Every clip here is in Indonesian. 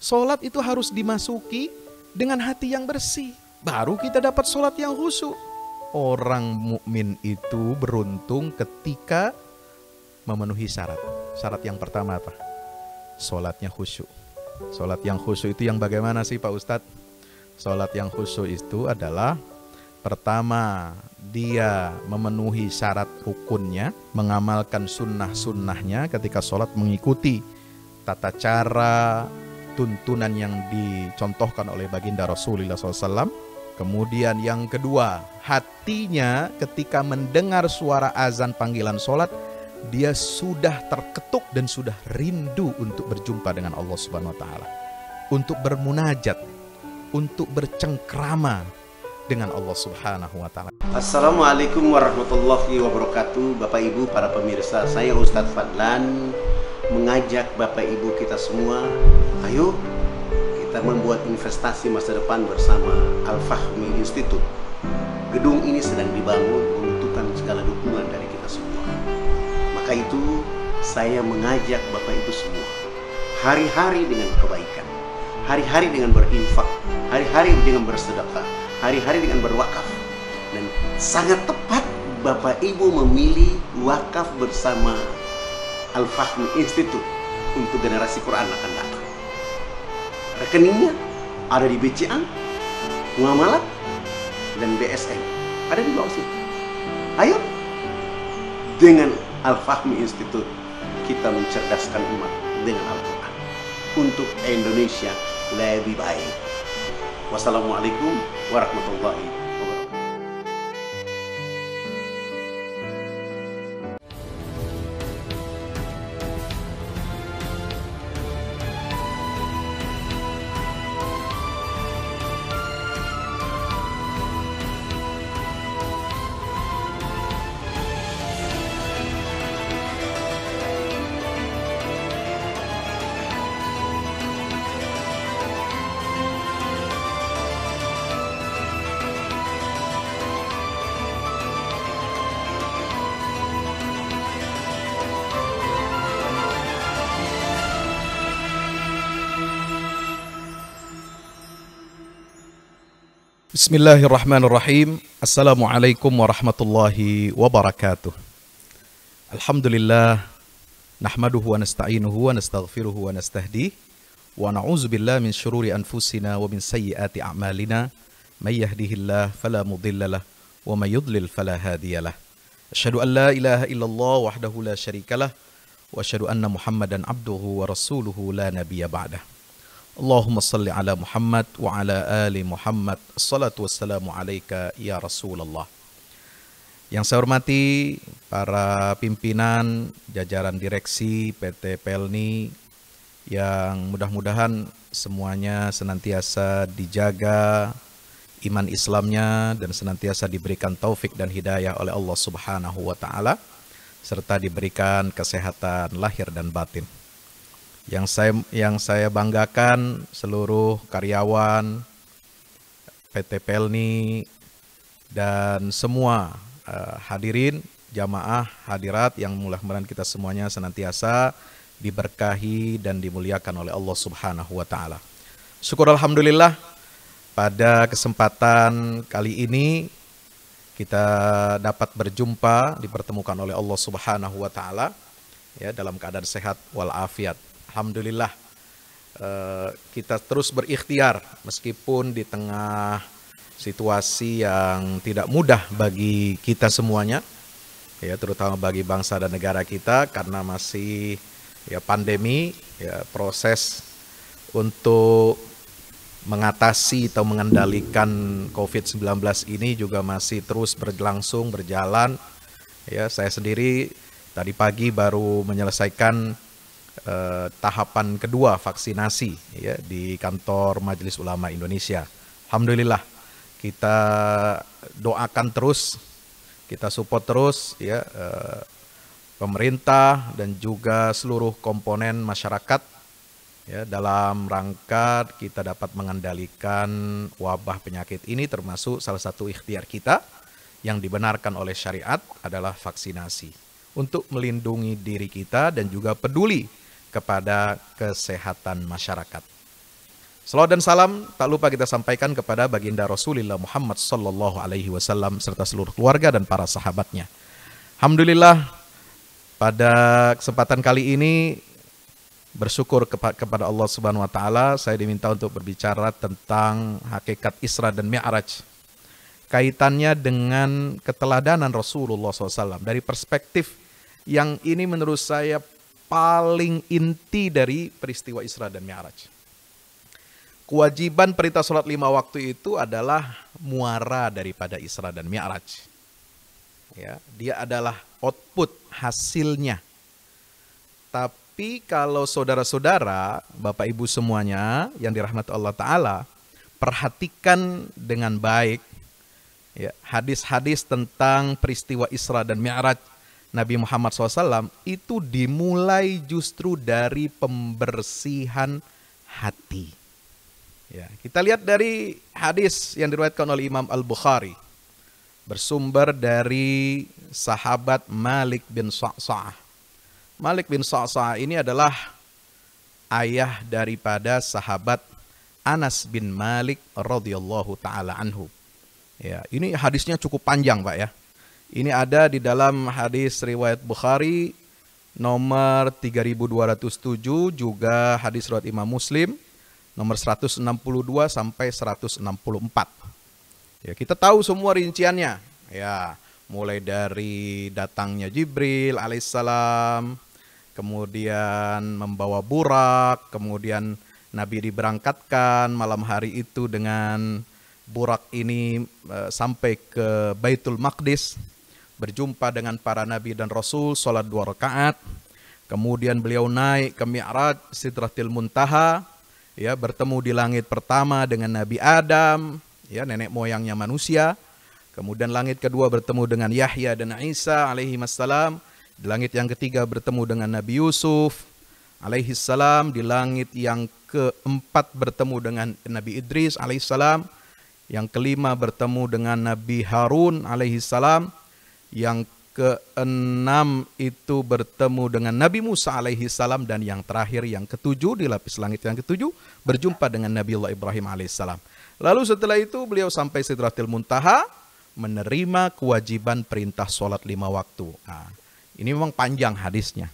Sholat itu harus dimasuki dengan hati yang bersih. Baru kita dapat sholat yang khusyuk. Orang mukmin itu beruntung ketika memenuhi syarat. Syarat yang pertama apa? Sholatnya khusyuk. Sholat yang khusyuk itu yang bagaimana sih Pak Ustadz? Sholat yang khusyuk itu adalah pertama, dia memenuhi syarat rukunnya, mengamalkan sunnah-sunnahnya ketika sholat, mengikuti tata cara, tuntunan yang dicontohkan oleh baginda Rasulullah SAW. Kemudian yang kedua, hatinya ketika mendengar suara azan panggilan sholat, dia sudah terketuk dan sudah rindu untuk berjumpa dengan Allah Subhanahu Wa Taala, untuk bermunajat, untuk bercengkrama dengan Allah Subhanahu Wa Taala. Assalamualaikum warahmatullahi wabarakatuh. Bapak Ibu para pemirsa, saya Ustadz Fadlan mengajak Bapak Ibu kita semua, ayo kita membuat investasi masa depan bersama Al-Fahmi Institute. Gedung ini sedang dibangun, membutuhkan segala dukungan dari kita semua. Maka itu saya mengajak Bapak Ibu semua, hari-hari dengan kebaikan, hari-hari dengan berinfak, hari-hari dengan bersedekah, hari-hari dengan berwakaf. Dan sangat tepat Bapak Ibu memilih wakaf bersama Al-Fahmi Institute untuk generasi Quran akan datang. Rekeningnya ada di BCA, Muamalat, dan BSM. Ada di bawah sini. Ayo, dengan Al-Fahmi Institute kita mencerdaskan umat dengan Al-Quran untuk Indonesia lebih baik. Wassalamualaikum warahmatullahi wabarakatuh. Bismillahirrahmanirrahim. Assalamualaikum warahmatullahi wabarakatuh. Alhamdulillah, nahmaduhu wa nasta'inuhu wa nastaghfiruhu wa nastahdih wa na'udzu billahi min syururi anfusina wa min sayyiati a'malina. May yahdihillahu fala mudhillalah wa may yudlil fala hadiyalah. Asyhadu an la ilaha illallah wahdahu la syarikalah wa asyhadu anna Muhammadan abduhu wa rasuluhu la nabiyya ba'dah. Allahumma salli ala Muhammad wa ala ali Muhammad. Assalatu wassalamu alaika ya Rasulullah. Yang saya hormati para pimpinan jajaran direksi PT Pelni, yang mudah-mudahan semuanya senantiasa dijaga iman Islamnya dan senantiasa diberikan taufik dan hidayah oleh Allah Subhanahu wa Ta'ala, serta diberikan kesehatan lahir dan batin. Yang saya banggakan seluruh karyawan PT Pelni dan semua hadirin jamaah hadirat yang mudah-mudahan kita semuanya senantiasa diberkahi dan dimuliakan oleh Allah Subhanahu wa Ta'ala. Syukur alhamdulillah, pada kesempatan kali ini kita dapat berjumpa, dipertemukan oleh Allah Subhanahu wa Ta'ala ya, dalam keadaan sehat walafiat. Alhamdulillah, kita terus berikhtiar meskipun di tengah situasi yang tidak mudah bagi kita semuanya, ya, terutama bagi bangsa dan negara kita, karena masih ya pandemi, ya, proses untuk mengatasi atau mengendalikan COVID-19 ini juga masih terus berlangsung, berjalan. Ya, saya sendiri tadi pagi baru menyelesaikan tahapan kedua vaksinasi ya di kantor Majelis Ulama Indonesia. Alhamdulillah, kita doakan terus, kita support terus ya pemerintah dan juga seluruh komponen masyarakat ya dalam rangka kita dapat mengendalikan wabah penyakit ini, termasuk salah satu ikhtiar kita yang dibenarkan oleh syariat adalah vaksinasi untuk melindungi diri kita dan juga peduli kepada kesehatan masyarakat. Salawat dan salam tak lupa kita sampaikan kepada baginda Rasulullah Muhammad sallallahu alaihi wasallam serta seluruh keluarga dan para sahabatnya. Alhamdulillah, pada kesempatan kali ini bersyukur kepada Allah Subhanahu wa taala, saya diminta untuk berbicara tentang hakikat Isra dan Mi'raj. Kaitannya dengan keteladanan Rasulullah SAW dari perspektif yang ini menurut saya paling inti dari peristiwa Isra dan Mi'raj. Kewajiban perintah sholat 5 waktu itu adalah muara daripada Isra dan Mi'raj. Ya, dia adalah output hasilnya. Tapi kalau saudara-saudara, Bapak Ibu semuanya yang dirahmati Allah Ta'ala, perhatikan dengan baik ya, hadis-hadis tentang peristiwa Isra dan Mi'raj Nabi Muhammad SAW itu dimulai justru dari pembersihan hati. Ya, kita lihat dari hadis yang diriwayatkan oleh Imam Al-Bukhari, bersumber dari sahabat Malik bin Sa'sa'ah. Malik bin Sa'sa'ah ini adalah ayah daripada sahabat Anas bin Malik radhiyallahu taala anhu. Ya, ini hadisnya cukup panjang, Pak ya. Ini ada di dalam hadis riwayat Bukhari nomor 3207, juga hadis riwayat Imam Muslim nomor 162 sampai 164. Ya, kita tahu semua rinciannya. Ya, mulai dari datangnya Jibril alaihissalam, kemudian membawa burak, kemudian Nabi diberangkatkan malam hari itu dengan burak ini sampai ke Baitul Maqdis, berjumpa dengan para nabi dan rasul, sholat 2 rakaat, kemudian beliau naik ke Mi'raj Sidratil Muntaha, ya, bertemu di langit pertama dengan Nabi Adam, ya, nenek moyangnya manusia. Kemudian langit kedua bertemu dengan Yahya dan Isa alaihi wassalam. Di langit yang ketiga bertemu dengan Nabi Yusuf alaihi salam. Di langit yang keempat bertemu dengan Nabi Idris alaihi salam. Yang kelima bertemu dengan Nabi Harun alaihi salam. Yang keenam itu bertemu dengan Nabi Musa alaihi salam, dan yang terakhir yang ketujuh di lapis langit yang ketujuh berjumpa dengan Nabi Allah Ibrahim alaihi salam. Lalu setelah itu beliau sampai Sidratil Muntaha menerima kewajiban perintah sholat 5 waktu. Nah, ini memang panjang hadisnya.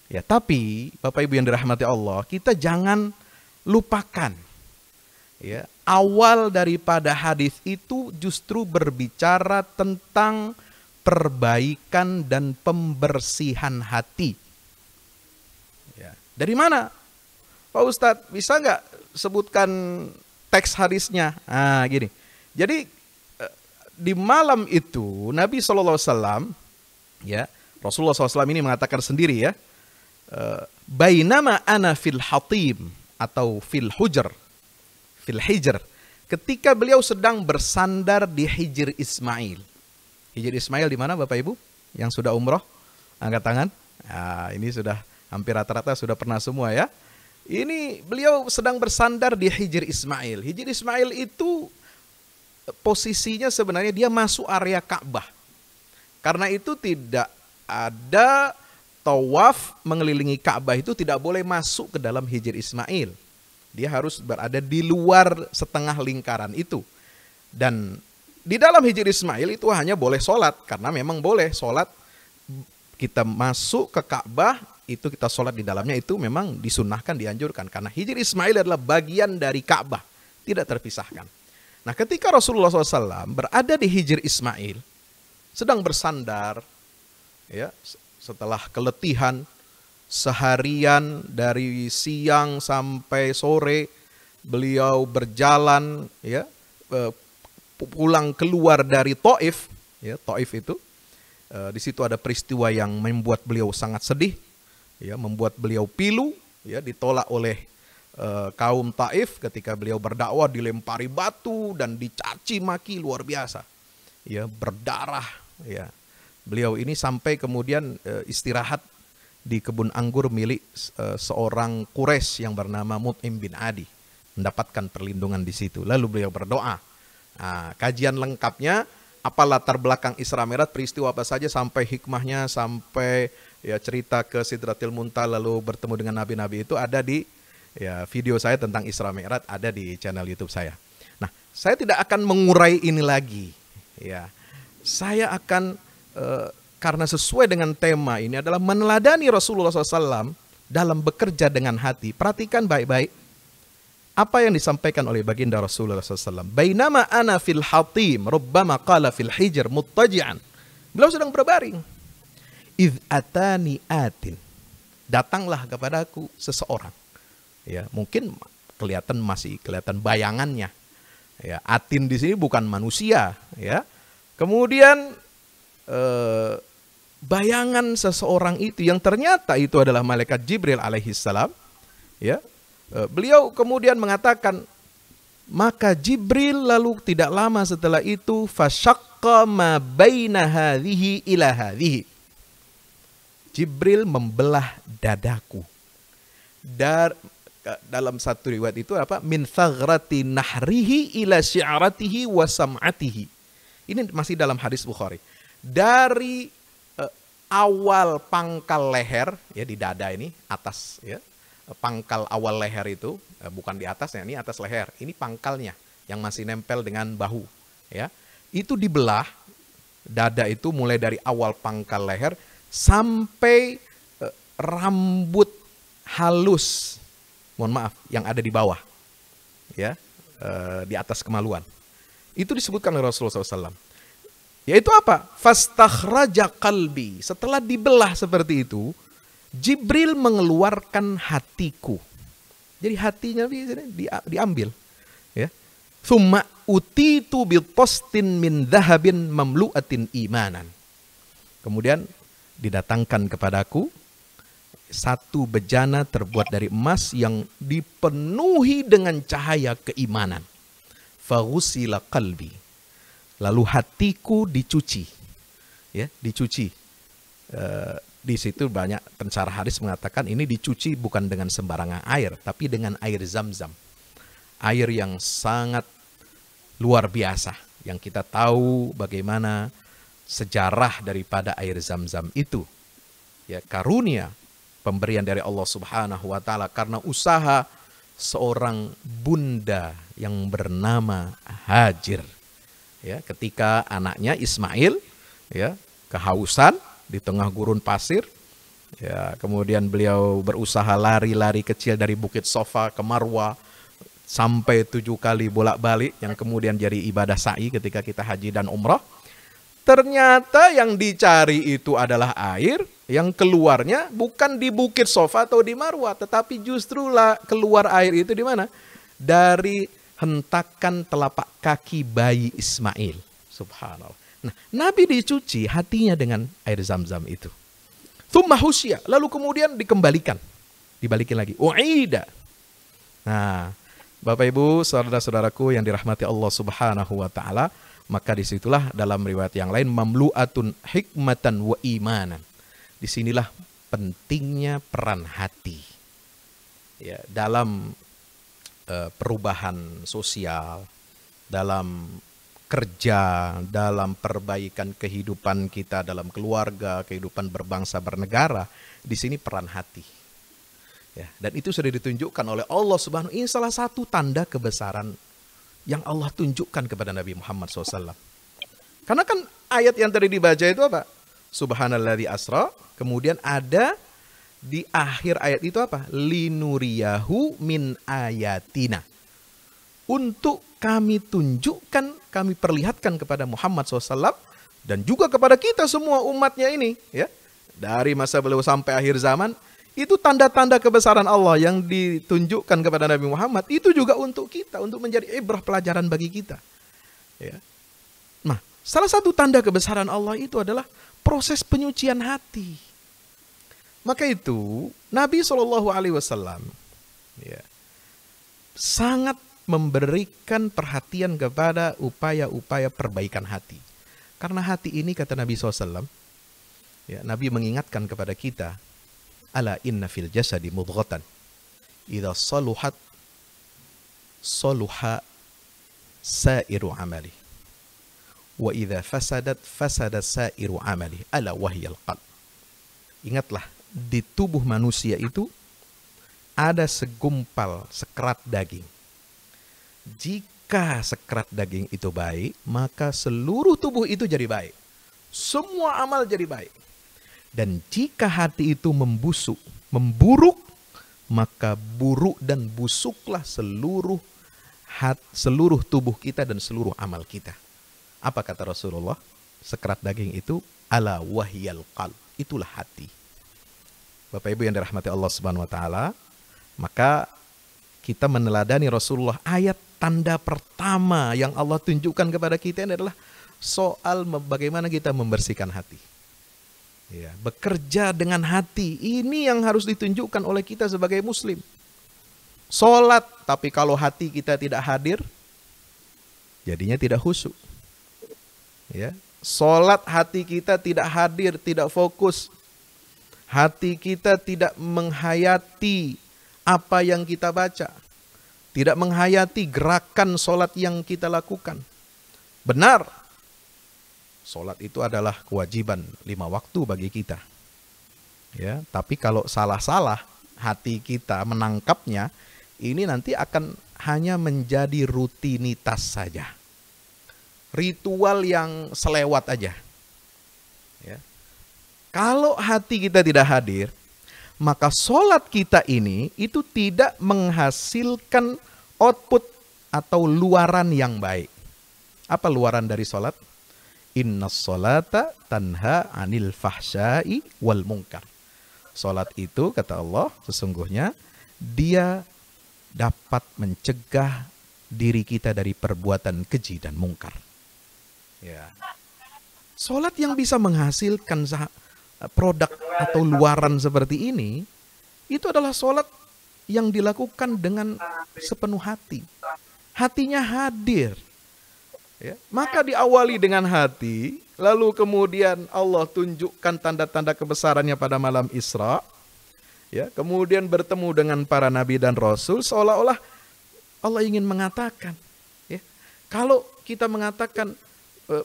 Ya, tapi Bapak Ibu yang dirahmati Allah, kita jangan lupakan ya, awal daripada hadis itu justru berbicara tentang perbaikan dan pembersihan hati. Ya. Dari mana? Pak Ustadz, bisa nggak sebutkan teks hadisnya? Nah, gini. Jadi di malam itu Nabi SAW, ya, Rasulullah SAW ini mengatakan sendiri ya, bainama ana fil hatim atau fil hujr, ketika beliau sedang bersandar di Hijr Ismail. Hijr Ismail di mana Bapak Ibu? Yang sudah umroh, angkat tangan. Nah, ini sudah hampir rata-rata sudah pernah semua ya. Ini beliau sedang bersandar di Hijr Ismail. Hijr Ismail itu posisinya sebenarnya dia masuk area Ka'bah. Karena itu tidak ada tawaf mengelilingi Ka'bah, itu tidak boleh masuk ke dalam Hijr Ismail. Dia harus berada di luar setengah lingkaran itu. Dan di dalam Hijr Ismail itu hanya boleh sholat, karena memang boleh sholat. Kita masuk ke Ka'bah, itu kita sholat di dalamnya, itu memang disunahkan, dianjurkan. Karena Hijr Ismail adalah bagian dari Ka'bah, tidak terpisahkan. Nah, ketika Rasulullah SAW berada di Hijr Ismail, sedang bersandar, ya, setelah keletihan, seharian dari siang sampai sore, beliau berjalan, ya, pulang keluar dari Taif, ya, Taif itu di situ ada peristiwa yang membuat beliau sangat sedih, ya, membuat beliau pilu, ya, ditolak oleh kaum Taif ketika beliau berdakwah, dilempari batu dan dicaci maki luar biasa, ya, berdarah, ya. Beliau ini sampai kemudian istirahat di kebun anggur milik seorang Quraisy yang bernama Mut'im bin Adi, mendapatkan perlindungan di situ. Lalu beliau berdoa. Nah, kajian lengkapnya, apa latar belakang Isra Mi'raj, peristiwa apa saja, sampai hikmahnya, sampai ya cerita ke Sidratil Muntaha lalu bertemu dengan nabi-nabi, itu ada di Ya, video saya tentang Isra Mi'raj ada di channel YouTube saya. Nah, saya tidak akan mengurai ini lagi. Ya, saya akan karena sesuai dengan tema ini adalah meneladani Rasulullah SAW dalam bekerja dengan hati. Perhatikan baik-baik apa yang disampaikan oleh baginda Rasulullah SAW. Bainama ana fil hatim, rubbama qala fil hijr muttaji'an. Beliau sedang berbaring. Idh atani atin. Datanglah kepadaku seseorang. Ya, mungkin masih kelihatan bayangannya. Ya, atin di sini bukan manusia. Ya, kemudian bayangan seseorang itu yang ternyata itu adalah malaikat Jibril alaihissalam. Ya, beliau kemudian mengatakan, maka Jibril lalu tidak lama setelah itu fasyaqqa ma baina hadhihi ila hadhihi. Jibril membelah dadaku. Dalam satu riwayat itu apa? Min thagrati nahrihi ila syi'ratihi wa sam'atihi. Ini masih dalam hadis Bukhari. Dari awal pangkal leher, ya di dada ini, atas ya. Pangkal awal leher itu, bukan di atasnya, ini atas leher. Ini pangkalnya yang masih nempel dengan bahu. Ya, itu dibelah, dada itu mulai dari awal pangkal leher sampai rambut halus, mohon maaf, yang ada di bawah, ya, di atas kemaluan. Itu disebutkan oleh Rasulullah SAW. Yaitu apa? Fastakhraja qalbi. Setelah dibelah seperti itu, Jibril mengeluarkan hatiku. Jadi hatinya diambil. Ya. Tsumma utitu bitastin min dhahabin mamlu'atin imanan. Kemudian didatangkan kepadaku satu bejana terbuat dari emas yang dipenuhi dengan cahaya keimanan. Faghusila qalbi. Lalu hatiku dicuci. Ya, dicuci. Di situ banyak pensyarah hadis mengatakan ini dicuci bukan dengan sembarangan air, tapi dengan air Zam-Zam. Air yang sangat luar biasa, yang kita tahu bagaimana sejarah daripada air Zam-Zam itu. Ya, karunia pemberian dari Allah Subhanahu wa taala karena usaha seorang bunda yang bernama Hajar. Ya, ketika anaknya Ismail ya kehausan di tengah gurun pasir, ya, kemudian beliau berusaha lari-lari kecil dari Bukit Sofa ke Marwa sampai 7 kali bolak-balik yang kemudian jadi ibadah sa'i ketika kita haji dan umrah. Ternyata yang dicari itu adalah air yang keluarnya bukan di Bukit Sofa atau di Marwa, tetapi justru keluar air itu di mana? Dari hentakan telapak kaki bayi Ismail. Subhanallah. Nah, Nabi dicuci hatinya dengan air Zam-Zam itu. Tsumma husya, lalu kemudian dikembalikan. Dibalikin lagi. U'ida. Nah, Bapak Ibu, saudara-saudaraku yang dirahmati Allah Subhanahu wa taala, maka disitulah dalam riwayat yang lain mamlu'atun hikmatan wa imanan. Disinilah pentingnya peran hati. Ya, dalam perubahan sosial, dalam kerja, dalam perbaikan kehidupan kita, dalam keluarga, kehidupan berbangsa, bernegara, di sini peran hati. Ya, dan itu sudah ditunjukkan oleh Allah Subhanahu. Ini salah satu tanda kebesaran yang Allah tunjukkan kepada Nabi Muhammad SAW. Karena kan ayat yang tadi dibaca itu apa? Subhanalladzi asra. Kemudian ada di akhir ayat itu apa? Linuriyahu min ayatina. Untuk kami tunjukkan, kami perlihatkan kepada Muhammad SAW dan juga kepada kita semua umatnya ini, ya, dari masa beliau sampai akhir zaman, itu tanda-tanda kebesaran Allah yang ditunjukkan kepada Nabi Muhammad, itu juga untuk kita, untuk menjadi ibrah pelajaran bagi kita. Ya. Nah, salah satu tanda kebesaran Allah itu adalah proses penyucian hati. Maka itu Nabi SAW ya, sangat memberikan perhatian kepada upaya-upaya perbaikan hati. Karena hati ini, kata Nabi SAW, ya, Nabi mengingatkan kepada kita, ala inna fil jasadi mudghatan, idza saluhat, saluha sairu amali, wa idza fasadat, fasada sairu amali, ala wahyal qalb. Ingatlah, di tubuh manusia itu ada segumpal sekerat daging. Jika sekerat daging itu baik, maka seluruh tubuh itu jadi baik. Semua amal jadi baik. Dan jika hati itu memburuk, maka buruk dan busuklah seluruh tubuh kita dan seluruh amal kita. Apa kata Rasulullah? Sekerat daging itu ala wahyal qalb, itulah hati. Bapak Ibu yang dirahmati Allah Subhanahu wa taala, maka kita meneladani Rasulullah. Ayat tanda pertama yang Allah tunjukkan kepada kita ini adalah soal bagaimana kita membersihkan hati. Ya, bekerja dengan hati, ini yang harus ditunjukkan oleh kita sebagai muslim. Sholat, tapi kalau hati kita tidak hadir, jadinya tidak khusyuk. Ya, sholat hati kita tidak hadir, tidak fokus. Hati kita tidak menghayati apa yang kita baca, tidak menghayati gerakan sholat yang kita lakukan. Benar, sholat itu adalah kewajiban 5 waktu bagi kita. Ya, tapi kalau salah-salah hati kita menangkapnya, ini nanti akan hanya menjadi rutinitas saja. Ritual yang selewat aja. Ya. Kalau hati kita tidak hadir, maka sholat kita ini itu tidak menghasilkan output atau luaran yang baik. Apa luaran dari sholat? Innas sholata tanha anil fahsyai wal munkar. Sholat itu, kata Allah, sesungguhnya dia dapat mencegah diri kita dari perbuatan keji dan mungkar. Ya. Sholat yang bisa menghasilkan produk atau luaran seperti ini, itu adalah sholat yang dilakukan dengan sepenuh hati. Hatinya hadir. Ya. Maka diawali dengan hati, lalu kemudian Allah tunjukkan tanda-tanda kebesarannya pada malam Isra. Ya, kemudian bertemu dengan para nabi dan rasul, seolah-olah Allah ingin mengatakan, ya, kalau kita mengatakan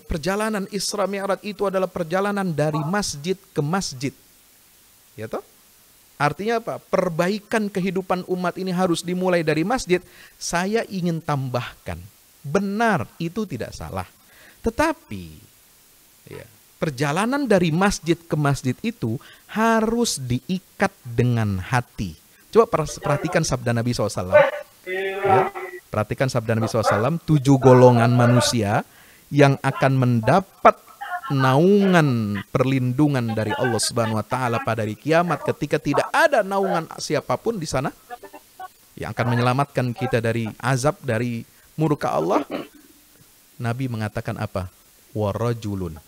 perjalanan Isra Mi'raj itu adalah perjalanan dari masjid ke masjid, ya toh? Artinya apa? Perbaikan kehidupan umat ini harus dimulai dari masjid. Saya ingin tambahkan, benar, itu tidak salah. Tetapi ya, perjalanan dari masjid ke masjid itu harus diikat dengan hati. Coba perhatikan sabda Nabi SAW. Ya, perhatikan sabda Nabi SAW, 7 golongan manusia yang akan mendapat naungan perlindungan dari Allah Subhanahu wa taala pada hari kiamat, ketika tidak ada naungan siapapun di sana yang akan menyelamatkan kita dari azab, dari murka Allah. Nabi mengatakan apa? Wa rajulun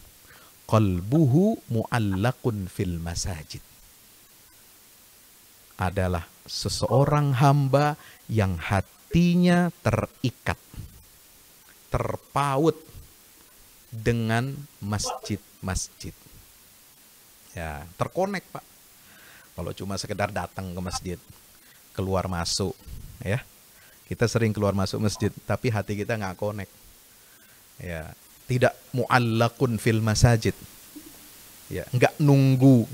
qalbuhu mu'allaqun fil masajid. Adalah seseorang hamba yang hatinya terikat, terpaut dengan masjid-masjid. Ya, terkonek, Pak. Kalau cuma sekedar datang ke masjid, keluar masuk, ya. Kita sering keluar masuk masjid, tapi hati kita nggak konek. Ya, tidak mu'allaqun fil masajid. Ya, nggak nunggu.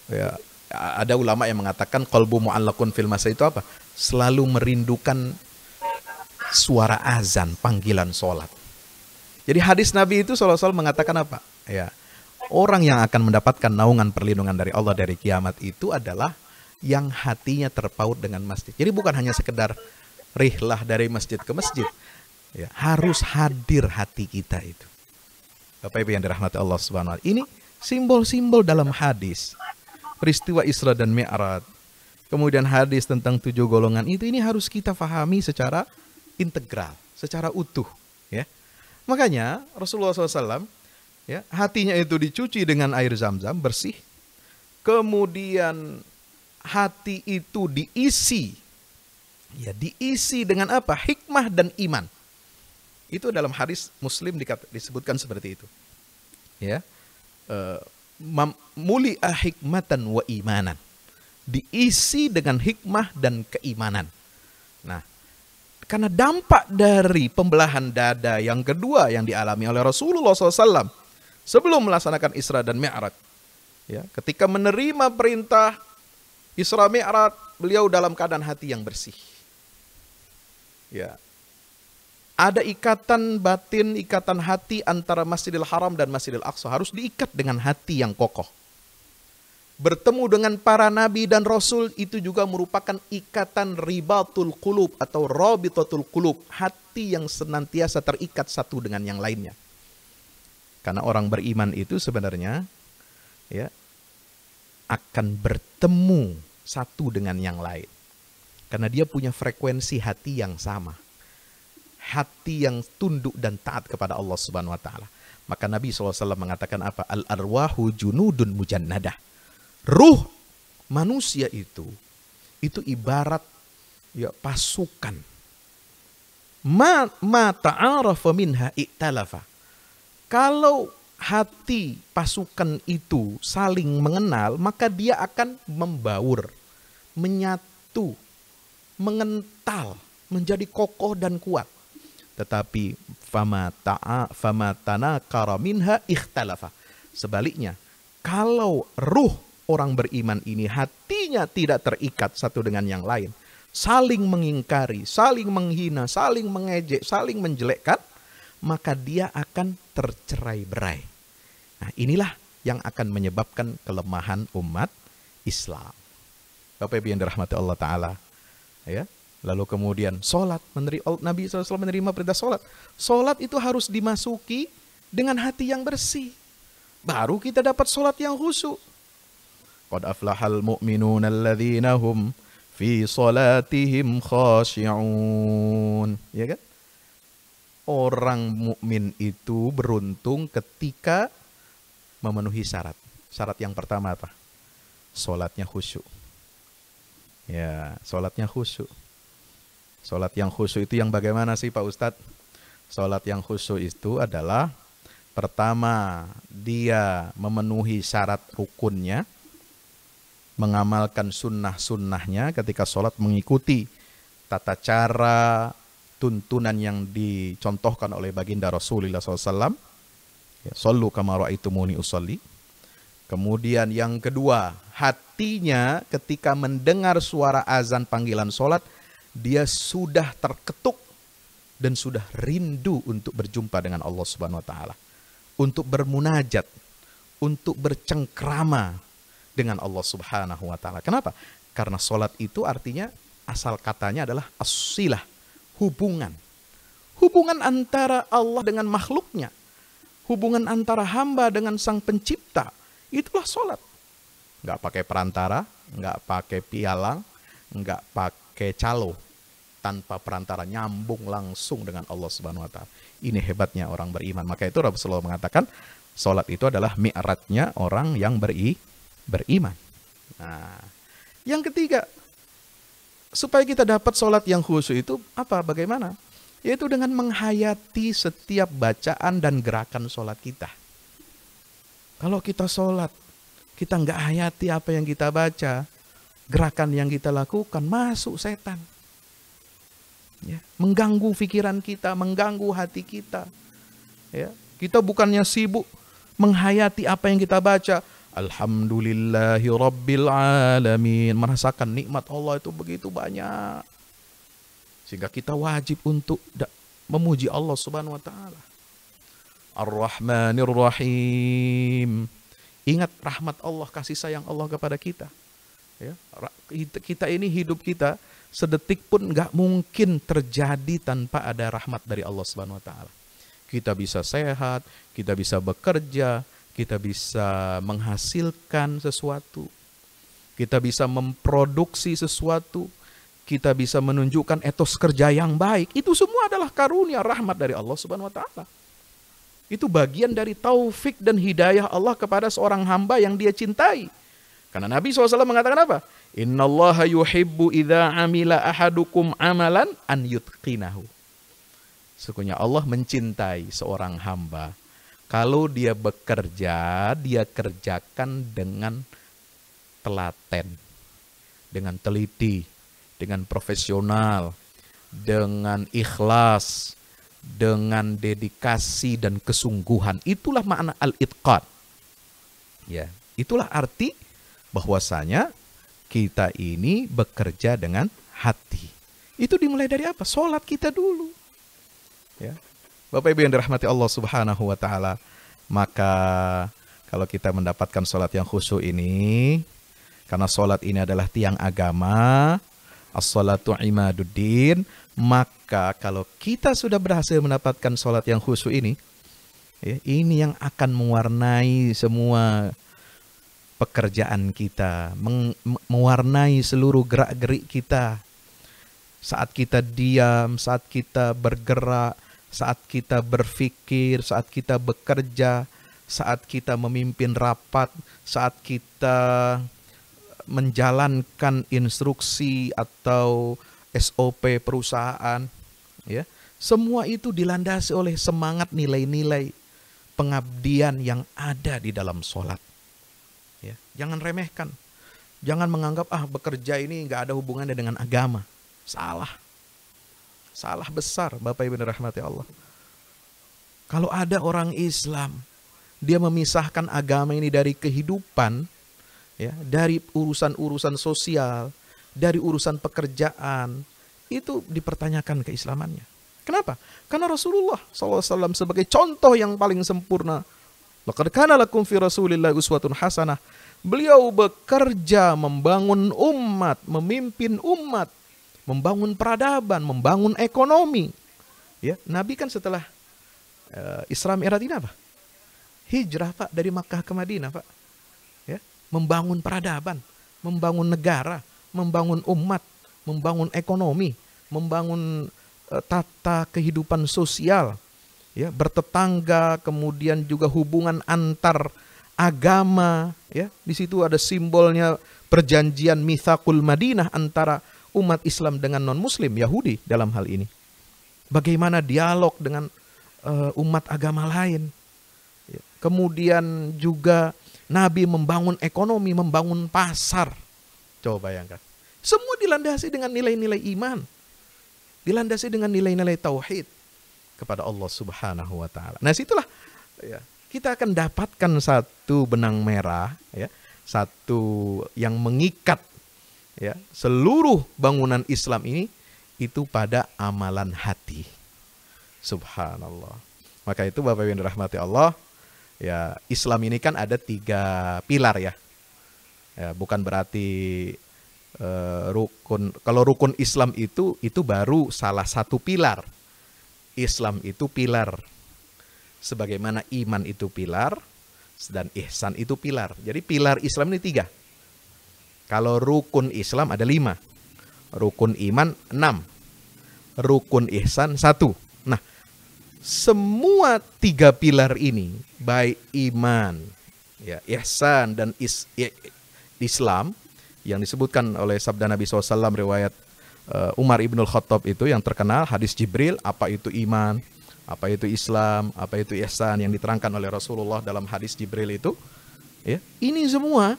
Ya, ada ulama yang mengatakan qalbu mu'allaqun fil masajid itu apa? Selalu merindukan suara azan, panggilan sholat. Jadi hadis Nabi itu SAW mengatakan apa? Ya, orang yang akan mendapatkan naungan perlindungan dari Allah dari kiamat itu adalah yang hatinya terpaut dengan masjid. Jadi bukan hanya sekedar rihlah dari masjid ke masjid. Ya, harus hadir hati kita itu. Bapak Ibu yang dirahmati Allah Subhanahu wa taala. Ini simbol-simbol dalam hadis. Peristiwa Isra dan Mi'raj. Kemudian hadis tentang 7 golongan itu, ini harus kita fahami secara integral, secara utuh. Ya. Makanya Rasulullah SAW, ya, hatinya itu dicuci dengan air zam-zam bersih. Kemudian hati itu diisi, ya, diisi dengan apa? Hikmah dan iman. Itu dalam hadis Muslim disebutkan seperti itu. Ya, muli'a hikmatan wa imanan. Diisi dengan hikmah dan keimanan. Nah, karena dampak dari pembelahan dada yang kedua yang dialami oleh Rasulullah SAW sebelum melaksanakan Isra dan Mi'raj, ya, ketika menerima perintah Isra Mi'raj beliau dalam keadaan hati yang bersih. Ya. Ada ikatan batin, ikatan hati antara Masjidil Haram dan Masjidil Aqsa. Harus diikat dengan hati yang kokoh. Bertemu dengan para nabi dan rasul itu juga merupakan ikatan ribatul qulub atau rabitatul qulub. Hati yang senantiasa terikat satu dengan yang lainnya. Karena orang beriman itu sebenarnya ya akan bertemu satu dengan yang lain. Karena dia punya frekuensi hati yang sama. Hati yang tunduk dan taat kepada Allah Subhanahu wa taala. Maka Nabi SAW mengatakan apa? Al-arwahu junudun mujannadah. Ruh manusia itu ibarat ya pasukan. Ma ta'arafa minha i'talafa. Kalau hati pasukan itu saling mengenal, maka dia akan membaur, menyatu, mengental, menjadi kokoh dan kuat. Tetapi fama tanakara minha ikhtalafa. Sebaliknya, kalau ruh orang beriman ini hatinya tidak terikat satu dengan yang lain, saling mengingkari, saling menghina, saling mengejek, saling menjelekkan, maka dia akan tercerai-berai. Nah, inilah yang akan menyebabkan kelemahan umat Islam. Bapak Ibu yang dirahmati Allah Ta'ala. Ya. Lalu kemudian sholat. Nabi SAW menerima perintah sholat. Sholat itu harus dimasuki dengan hati yang bersih. Baru kita dapat sholat yang khusyuk. Qad aflahal mu'minun alladzina hum fi sholatihim khashi'un. Ya kan? Orang mukmin itu beruntung ketika memenuhi syarat. Syarat yang pertama apa? Sholatnya khusyuk. Ya, sholatnya khusyuk. Sholat yang khusyuk itu yang bagaimana sih Pak Ustadz? Sholat yang khusyuk itu adalah pertama dia memenuhi syarat rukunnya, mengamalkan sunnah-sunnahnya ketika sholat, mengikuti tata cara tuntunan yang dicontohkan oleh baginda Rasulullah SAW. Ya, sallu kama ra'aitumuni usolli. Kemudian yang kedua, hatinya ketika mendengar suara azan panggilan sholat, dia sudah terketuk dan sudah rindu untuk berjumpa dengan Allah Subhanahu wa taala, untuk bermunajat, untuk bercengkrama dengan Allah Subhanahu wa taala. Kenapa? Karena sholat itu artinya asal katanya adalah as-silah, hubungan. Hubungan antara Allah dengan makhluknya. Hubungan antara hamba dengan sang pencipta. Itulah sholat. Nggak pakai perantara, nggak pakai pialang, nggak pakai calo. Tanpa perantara, nyambung langsung dengan Allah Subhanahu wa ta'ala. Ini hebatnya orang beriman. Maka itu Rasulullah mengatakan, sholat itu adalah mi'ratnya orang yang beriman. Nah, yang ketiga, supaya kita dapat sholat yang khusyuk itu apa? Bagaimana? Yaitu dengan menghayati setiap bacaan dan gerakan sholat kita. Kalau kita sholat, kita nggak hayati apa yang kita baca, gerakan yang kita lakukan, masuk setan. Ya, mengganggu pikiran kita, mengganggu hati kita. Ya, kita bukannya sibuk menghayati apa yang kita baca. Alhamdulillahi Rabbil Alamin. Merasakan nikmat Allah itu begitu banyak. Sehingga kita wajib untuk memuji Allah Subhanahu wa ta'ala. Ar-Rahmanir Rahim. Ingat rahmat Allah, kasih sayang Allah kepada kita. Ya, kita ini hidup kita sedetik pun nggak mungkin terjadi tanpa ada rahmat dari Allah Subhanahu wa ta'ala. Kita bisa sehat, kita bisa bekerja, kita bisa menghasilkan sesuatu, kita bisa memproduksi sesuatu, kita bisa menunjukkan etos kerja yang baik. Itu semua adalah karunia rahmat dari Allah Subhanahu wa ta'ala. Itu bagian dari taufik dan hidayah Allah kepada seorang hamba yang dia cintai. Karena Nabi SAW mengatakan apa? Innallaha yuhibbu idza amila ahadukum amalan an yutqinahu. Sesungguhnya Allah mencintai seorang hamba kalau dia bekerja, dia kerjakan dengan telaten, dengan teliti, dengan profesional, dengan ikhlas, dengan dedikasi dan kesungguhan. Itulah makna al-itqan. Ya, itulah arti bahwasanya kita ini bekerja dengan hati. Itu dimulai dari apa? Sholat kita dulu. Ya. Bapak Ibu yang dirahmati Allah Subhanahu wa Ta'ala, maka kalau kita mendapatkan sholat yang khusyuk ini, karena sholat ini adalah tiang agama, as-sholatu imaduddin, maka kalau kita sudah berhasil mendapatkan sholat yang khusyuk ini, ya, ini yang akan mewarnai semua pekerjaan kita, mewarnai seluruh gerak-gerik kita. Saat kita diam, saat kita bergerak, saat kita berpikir, saat kita bekerja, saat kita memimpin rapat, saat kita menjalankan instruksi atau SOP perusahaan, ya, semua itu dilandasi oleh semangat nilai-nilai pengabdian yang ada di dalam sholat. Ya, jangan remehkan, jangan menganggap bekerja ini nggak ada hubungannya dengan agama. Salah besar, Bapak Ibu rahmati Allah. Kalau ada orang Islam, dia memisahkan agama ini dari kehidupan, ya, dari urusan-urusan sosial, dari urusan pekerjaan, itu dipertanyakan keislamannya. Kenapa? Karena Rasulullah SAW sebagai contoh yang paling sempurna. Laqad kana lakum fi Rasulillahi uswatun hasanah. Beliau bekerja membangun umat, memimpin umat, membangun peradaban, membangun ekonomi. Ya, Nabi kan setelah Isra Mi'raj ini apa? Hijrah, Pak, dari Makkah ke Madinah, Pak. Ya, membangun peradaban, membangun negara, membangun umat, membangun ekonomi, membangun tata kehidupan sosial, ya, bertetangga, kemudian juga hubungan antar agama, ya. Di situ ada simbolnya perjanjian Mitsaqul Madinah antara umat Islam dengan non-muslim, Yahudi dalam hal ini. Bagaimana dialog dengan umat agama lain. Ya. Kemudian juga Nabi membangun ekonomi, membangun pasar. Coba bayangkan. Semua dilandasi dengan nilai-nilai iman. Dilandasi dengan nilai-nilai tauhid kepada Allah Subhanahu wa Ta'ala. Nah, situlah, ya, kita akan dapatkan satu benang merah, ya, satu yang mengikat, ya, seluruh bangunan Islam ini itu pada amalan hati. Subhanallah. Maka itu Bapak Ibu yang dirahmati Allah, ya, Islam ini kan ada 3 pilar, ya. Ya, bukan berarti rukun. Kalau rukun Islam itu baru salah satu pilar. Islam itu pilar. Sebagaimana iman itu pilar dan ihsan itu pilar. Jadi pilar Islam ini 3. Kalau rukun Islam ada 5. Rukun iman 6. Rukun ihsan 1. Nah, semua 3 pilar ini, baik iman, ya, ihsan dan Islam, yang disebutkan oleh sabda Nabi SAW riwayat Umar ibnul Khattab itu yang terkenal, hadis Jibril, apa itu iman, apa itu Islam, apa itu ihsan, yang diterangkan oleh Rasulullah dalam hadis Jibril itu, ya, ini semua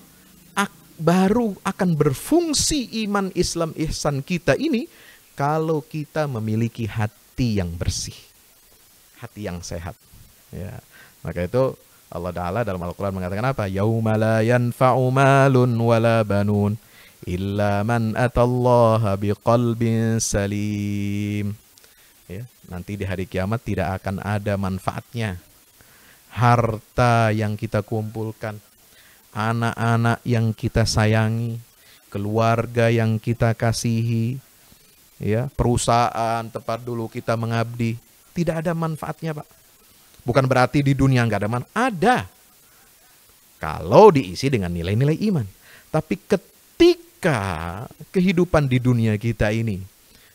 baru akan berfungsi iman, Islam, ihsan kita ini kalau kita memiliki hati yang bersih, hati yang sehat. Ya, maka itu Allah Ta'ala dalam Al-Quran mengatakan apa? Yauma la yanfa'u malun wala banun illa man atallaha biqalbin salim. Ya, nanti di hari kiamat tidak akan ada manfaatnya harta yang kita kumpulkan, anak-anak yang kita sayangi, keluarga yang kita kasihi, ya, perusahaan tempat dulu kita mengabdi, tidak ada manfaatnya, Pak. Bukan berarti di dunia nggak ada manfaat, ada. Kalau diisi dengan nilai-nilai iman. Tapi ketika kehidupan di dunia kita ini,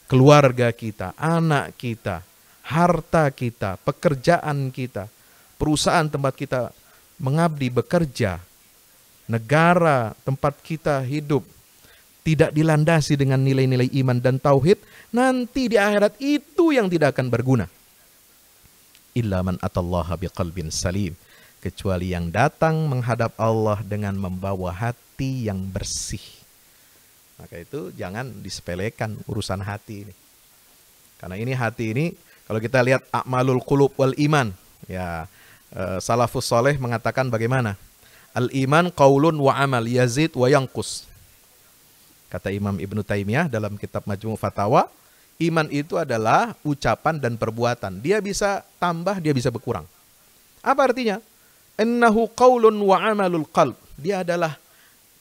keluarga kita, anak kita, harta kita, pekerjaan kita, perusahaan tempat kita mengabdi, bekerja, negara tempat kita hidup, tidak dilandasi dengan nilai-nilai iman dan tauhid, nanti di akhirat itu yang tidak akan berguna. Illa man atallaha biqalbin salim, kecuali yang datang menghadap Allah dengan membawa hati yang bersih. Maka itu jangan disepelekan urusan hati ini. Karena ini hati ini, kalau kita lihat a'malul qulub wal iman, ya, salafus soleh mengatakan bagaimana? Al iman qaulun wa amal yazid wa yanqus. Kata Imam Ibnu Taimiyah dalam kitab Majmu' Fatawa, iman itu adalah ucapan dan perbuatan. Dia bisa tambah, dia bisa berkurang. Apa artinya? Innahu qaulun wa amalul qalb. Dia adalah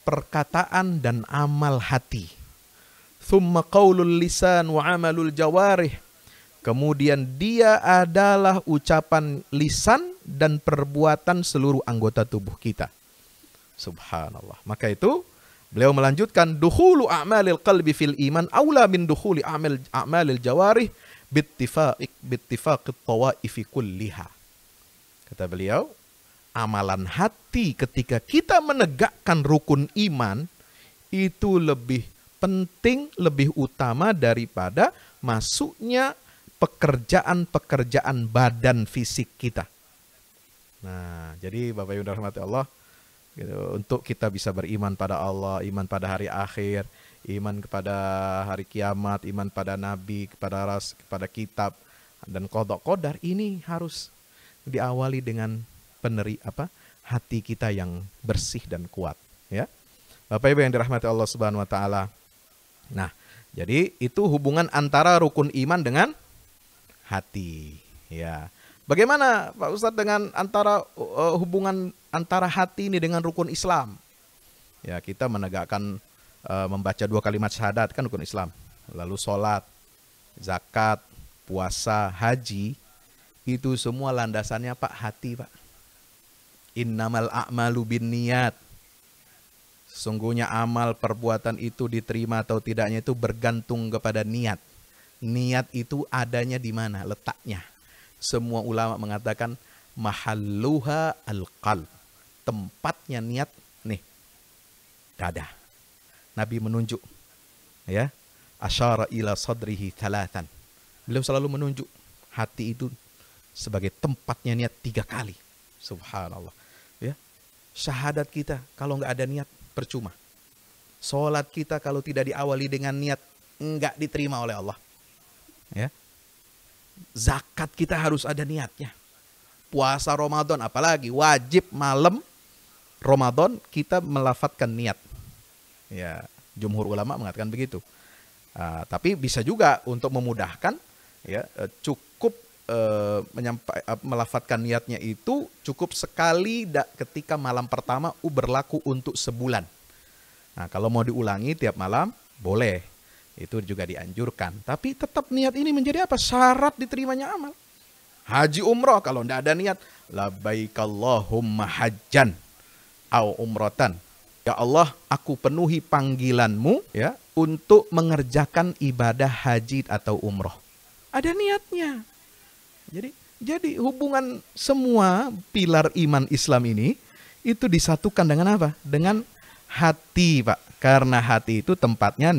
perkataan dan amal hati. Thumma qaulul lisan wa amalul jawarih. Kemudian dia adalah ucapan lisan dan perbuatan seluruh anggota tubuh kita. Subhanallah. Maka itu beliau melanjutkan, dukhulu a'malil qalbi fil iman aula min dukhuli a'malil jawarih bittifaqit tawaifi kulliha. Kata beliau, amalan hati ketika kita menegakkan rukun iman itu lebih penting, lebih utama daripada masuknya pekerjaan-pekerjaan badan fisik kita. Nah, jadi Bapak Ibu rahmati Allah, gitu, untuk kita bisa beriman pada Allah, iman pada hari akhir, iman kepada hari kiamat, iman pada Nabi, kepada kitab dan qada qadar, ini harus diawali dengan hati kita yang bersih dan kuat, ya. Bapak Ibu yang dirahmati Allah Subhanahu wa taala. Nah, jadi itu hubungan antara rukun iman dengan hati, ya. Bagaimana Pak Ustadz dengan hubungan antara hati ini dengan rukun Islam? Ya, kita menegakkan membaca 2 kalimat syahadat kan rukun Islam. Lalu sholat, zakat, puasa, haji, itu semua landasannya Pak hati, Pak. Innamal a'malu binniyat. Sesungguhnya amal perbuatan itu diterima atau tidaknya itu bergantung kepada niat. Niat itu adanya di mana? Letaknya. Semua ulama mengatakan mahalluha al-qalb. Tempatnya niat nih, dada. Nabi menunjuk, ya, asyara ila sadrihi thalathan. Beliau selalu menunjuk hati itu sebagai tempatnya niat 3 kali. Subhanallah, ya. Syahadat kita kalau nggak ada niat percuma. Sholat kita kalau tidak diawali dengan niat nggak diterima oleh Allah, ya. Zakat kita harus ada niatnya. Puasa Ramadan apalagi wajib malam Ramadan kita melafadzkan niat. Ya, jumhur ulama mengatakan begitu. Tapi bisa juga untuk memudahkan, ya, cukup melafadzkan niatnya itu cukup sekali ketika malam pertama berlaku untuk sebulan. Nah, kalau mau diulangi tiap malam boleh. Itu juga dianjurkan. Tapi tetap niat ini menjadi apa? Syarat diterimanya amal. Haji umroh kalau tidak ada niat, labbaikallahumma hajjan au umrotan. Ya Allah, aku penuhi panggilanmu, ya, untuk mengerjakan ibadah haji atau umroh. Ada niatnya. Jadi hubungan semua pilar iman Islam ini itu disatukan dengan apa? Dengan hati, Pak. Karena hati itu tempatnya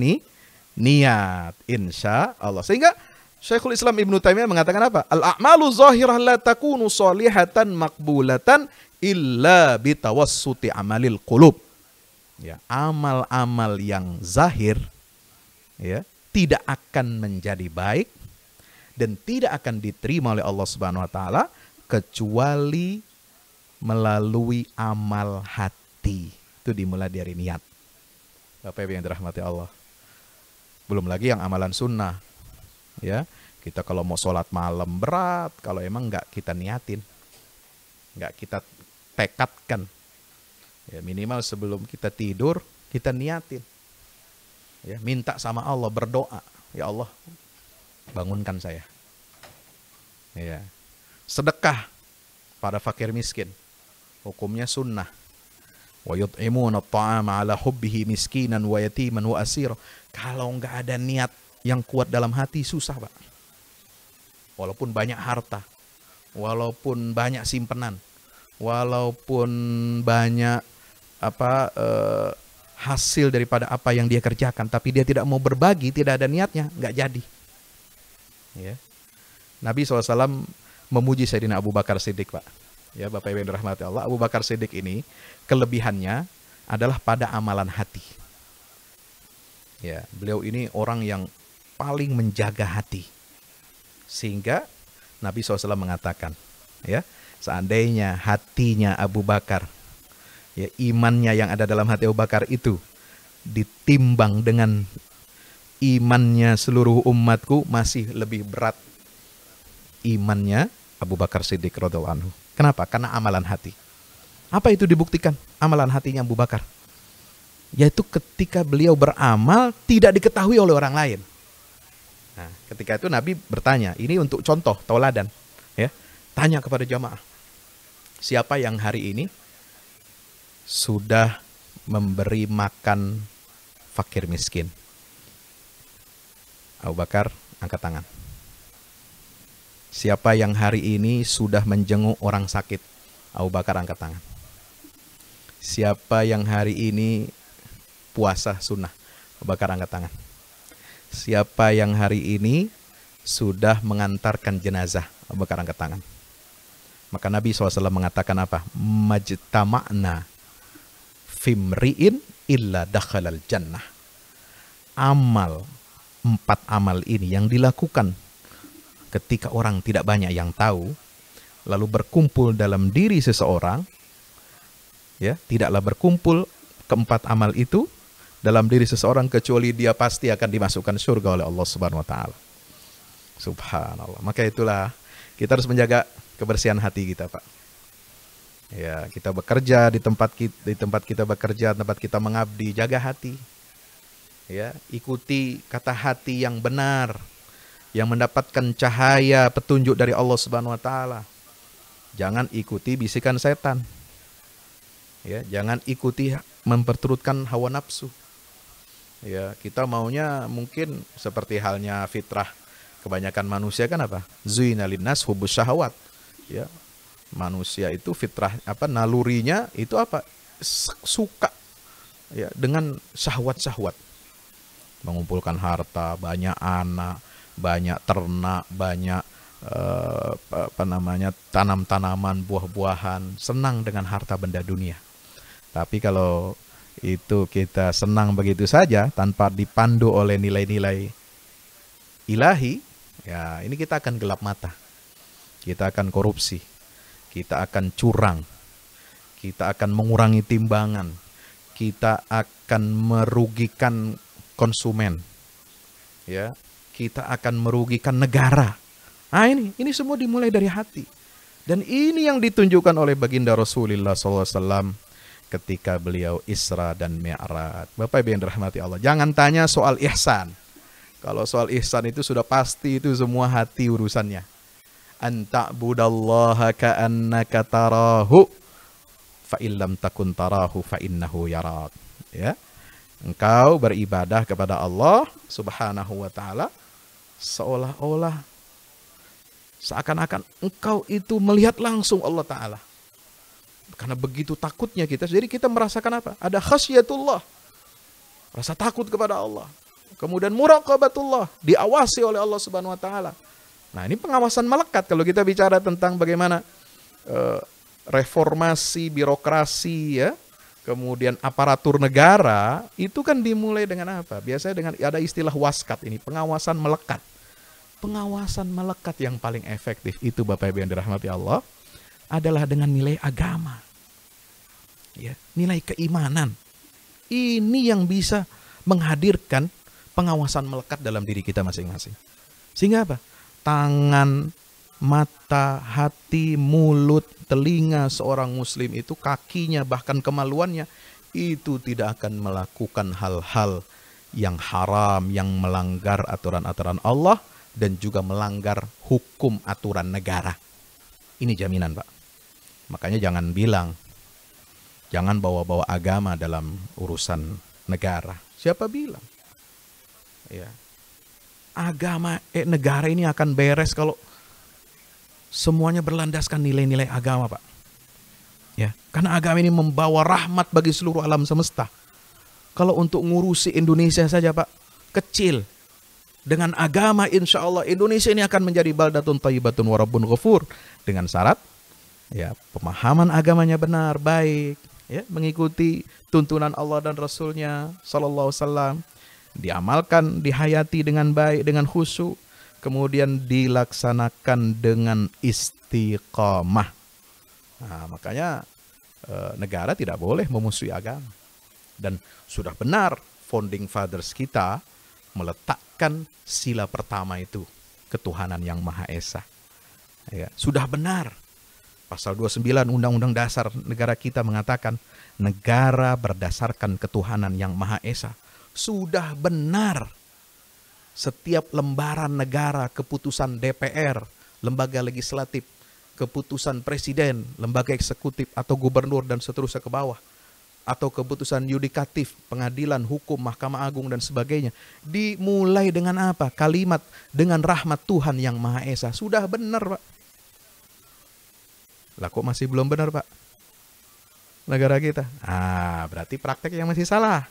niat, insya Allah. Sehingga Syekhul Islam Ibnu Taimiyah mengatakan apa? Al-a'malu zahirah la takunu salihatan maqbulatan illa bitawassuti amalil qulub. Ya, amal-amal yang zahir, ya, tidak akan menjadi baik dan tidak akan diterima oleh Allah Subhanahu wa taala kecuali melalui amal hati. Itu dimulai dari niat. Bapak Ibu yang dirahmati Allah. Belum lagi yang amalan sunnah, ya. Kita kalau mau sholat malam berat, kalau emang nggak kita niatin, nggak kita tekadkan, ya, minimal sebelum kita tidur kita niatin, ya, minta sama Allah, berdoa, ya Allah bangunkan saya, ya. Sedekah pada fakir miskin, hukumnya sunnah. Wa yut'imuna at-ta'ama 'ala hubbihi miskinan wa yatiman wa asira. Kalau nggak ada niat yang kuat dalam hati susah, Pak. Walaupun banyak harta, walaupun banyak simpenan, walaupun banyak hasil daripada apa yang dia kerjakan, tapi dia tidak mau berbagi, tidak ada niatnya, nggak jadi. Ya. Nabi SAW memuji Sayyidina Abu Bakar Siddiq, Pak. Ya, Bapak Ibu yang dirahmati Allah, Abu Bakar Siddiq ini kelebihannya adalah pada amalan hati. Ya, beliau ini orang yang paling menjaga hati. Sehingga Nabi SAW mengatakan, ya, seandainya hatinya Abu Bakar, ya, imannya yang ada dalam hati Abu Bakar itu ditimbang dengan imannya seluruh umatku, masih lebih berat imannya Abu Bakar Siddiq radhiyallahu anhu. Kenapa? Karena amalan hati. Apa itu dibuktikan? Amalan hatinya Abu Bakar, yaitu ketika beliau beramal tidak diketahui oleh orang lain. Nah, ketika itu Nabi bertanya, ini untuk contoh tauladan, ya. Tanya kepada jamaah, siapa yang hari ini sudah memberi makan fakir miskin? Abu Bakar angkat tangan. Siapa yang hari ini sudah menjenguk orang sakit? Abu Bakar angkat tangan. Siapa yang hari ini puasa sunnah? Abu Bakar angkat tangan. Siapa yang hari ini sudah mengantarkan jenazah? Abu Bakar angkat tangan. Maka Nabi SAW mengatakan apa? Majtama'na fimri'in illa dakhalal jannah. Amal, 4 amal ini yang dilakukan ketika orang tidak banyak yang tahu, lalu berkumpul dalam diri seseorang, ya, tidaklah berkumpul keempat amal itu dalam diri seseorang kecuali dia pasti akan dimasukkan surga oleh Allah Subhanahu wa taala. Subhanallah. Maka itulah kita harus menjaga kebersihan hati kita, Pak. Ya, kita bekerja di tempat kita bekerja, tempat kita mengabdi, jaga hati. Ya, ikuti kata hati yang benar, yang mendapatkan cahaya petunjuk dari Allah Subhanahu wa taala. Jangan ikuti bisikan setan. Ya, jangan ikuti memperturutkan hawa nafsu. Ya, kita maunya mungkin seperti halnya fitrah kebanyakan manusia kan apa? Zuina linnas hubbus syahawat. Ya. Manusia itu fitrah nalurinya itu apa? Suka ya dengan syahwat-syahwat. Mengumpulkan harta, banyak anak, banyak ternak, banyak tanam-tanaman, buah-buahan, senang dengan harta benda dunia. Tapi kalau itu kita senang begitu saja tanpa dipandu oleh nilai-nilai ilahi, ya ini kita akan gelap mata. Kita akan korupsi, kita akan curang, kita akan mengurangi timbangan, kita akan merugikan konsumen, ya, kita akan merugikan negara. Nah ini semua dimulai dari hati. Dan ini yang ditunjukkan oleh baginda Rasulullah SAW ketika beliau Isra dan Mi'raj. Bapak Ibu yang dirahmati Allah, jangan tanya soal ihsan. Kalau soal ihsan itu sudah pasti itu semua hati urusannya. Anta'budallaha ka'annaka tarahu fa illam takun tarahu fa innahu yarak. Ya. Engkau beribadah kepada Allah Subhanahu wa taala seolah-olah seakan-akan engkau itu melihat langsung Allah taala. Karena begitu takutnya kita, jadi kita merasakan apa? Ada khasyatullah, rasa takut kepada Allah. Kemudian muraqabatullah, diawasi oleh Allah Subhanahu wa taala. Nah, ini pengawasan melekat kalau kita bicara tentang bagaimana reformasi birokrasi, ya. Kemudian aparatur negara itu kan dimulai dengan apa? Biasanya dengan ada istilah waskat ini, pengawasan melekat. Pengawasan melekat yang paling efektif itu Bapak Ibu yang dirahmati Allah adalah dengan nilai agama. Ya, nilai keimanan. Ini yang bisa menghadirkan pengawasan melekat dalam diri kita masing-masing. Sehingga apa? Tangan, mata, hati, mulut, telinga seorang muslim itu, kakinya, bahkan kemaluannya, itu tidak akan melakukan hal-hal yang haram, yang melanggar aturan-aturan Allah, dan juga melanggar hukum aturan negara. Ini jaminan, Pak. Makanya jangan bilang, jangan bawa-bawa agama dalam urusan negara. Siapa bilang? Ya. Agama negara ini akan beres kalau semuanya berlandaskan nilai-nilai agama, Pak. Ya, karena agama ini membawa rahmat bagi seluruh alam semesta. Kalau untuk ngurusi Indonesia saja, Pak, kecil. Dengan agama insya Allah Indonesia ini akan menjadi baldatun thayyibatun wa rabbun ghafur. Dengan syarat ya pemahaman agamanya benar, baik, ya, mengikuti tuntunan Allah dan Rasulnya sallallahu alaihi wasallam, diamalkan, dihayati dengan baik, dengan khusyuk, kemudian dilaksanakan dengan istiqamah. Nah, makanya negara tidak boleh memusuhi agama. Dan sudah benar founding fathers kita meletakkan sila pertama itu, ketuhanan yang Maha Esa. Ya, sudah benar. Pasal 29 Undang-Undang Dasar negara kita mengatakan negara berdasarkan ketuhanan yang Maha Esa. Sudah benar. Setiap lembaran negara, keputusan DPR, lembaga legislatif, keputusan presiden, lembaga eksekutif atau gubernur dan seterusnya ke bawah, atau keputusan yudikatif, pengadilan, hukum, Mahkamah Agung dan sebagainya, dimulai dengan apa? Kalimat dengan rahmat Tuhan yang Maha Esa. Sudah benar, Pak. Lah kok masih belum benar, Pak? Negara kita. Berarti praktek yang masih salah.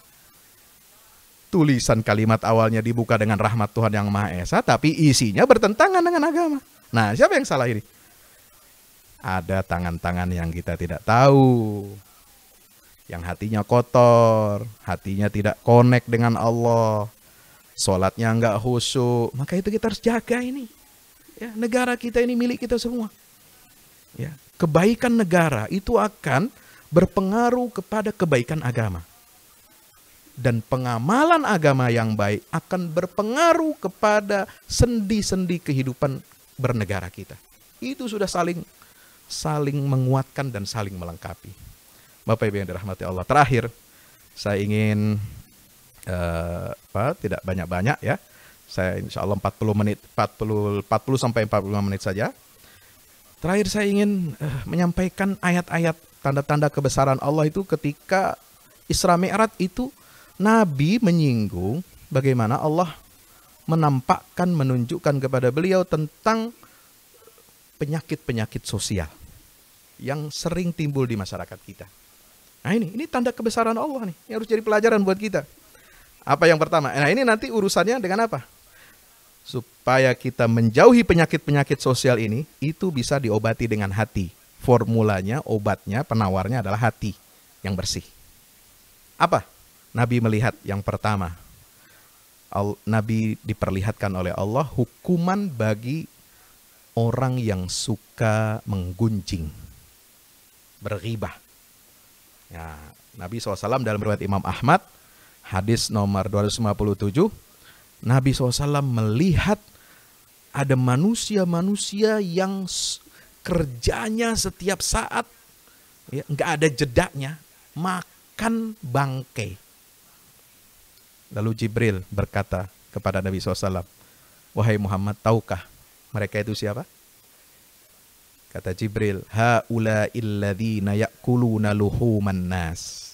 Tulisan kalimat awalnya dibuka dengan rahmat Tuhan yang Maha Esa, tapi isinya bertentangan dengan agama. Nah, siapa yang salah ini? Ada tangan-tangan yang kita tidak tahu. Yang hatinya kotor, hatinya tidak connect dengan Allah, sholatnya enggak khusyuk. Maka itu kita harus jaga ini. Ya, negara kita ini milik kita semua. Ya, kebaikan negara itu akan berpengaruh kepada kebaikan agama. Dan pengamalan agama yang baik akan berpengaruh kepada sendi-sendi kehidupan bernegara kita. Itu sudah saling menguatkan dan saling melengkapi. Bapak Ibu yang dirahmati Allah. Terakhir, saya ingin tidak banyak-banyak ya. Saya insya Allah 40 sampai 45 menit saja. Terakhir saya ingin menyampaikan ayat-ayat tanda-tanda kebesaran Allah itu ketika Isra Mi'raj itu Nabi menyinggung bagaimana Allah menampakkan, menunjukkan kepada beliau tentang penyakit-penyakit sosial yang sering timbul di masyarakat kita. Nah ini tanda kebesaran Allah nih, yang harus jadi pelajaran buat kita. Apa yang pertama? Nah ini nanti urusannya dengan apa? Supaya kita menjauhi penyakit-penyakit sosial ini, itu bisa diobati dengan hati. Formulanya, obatnya, penawarnya adalah hati yang bersih. Apa? Nabi melihat yang pertama. Nabi diperlihatkan oleh Allah hukuman bagi orang yang suka menggunjing, berghibah. Ya, Nabi SAW dalam riwayat Imam Ahmad, hadis nomor 257, Nabi SAW melihat ada manusia-manusia yang kerjanya setiap saat, ya, nggak ada jedanya, makan bangkai. Lalu Jibril berkata kepada Nabi SAW, wahai Muhammad, tahukah mereka itu siapa? Kata Jibril, haula'il ladzina ya'kuluna luhuman nas.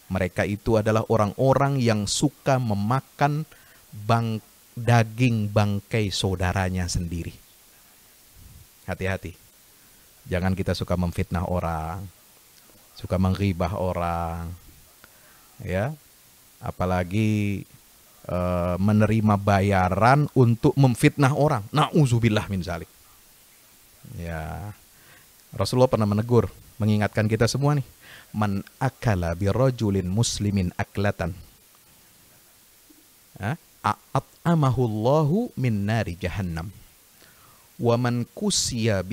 Mereka itu adalah orang-orang yang suka memakan daging bangkai saudaranya sendiri. Hati-hati. Jangan kita suka memfitnah orang, suka menghibah orang. Ya. Apalagi menerima bayaran untuk memfitnah orang. Na'udzubillah min zalik. Ya, Rasulullah pernah menegur, mengingatkan kita semua nih. Man akala birrajulin muslimin aklatan, a'at'amahu Allahu min nari jahannam. Wa man kusiya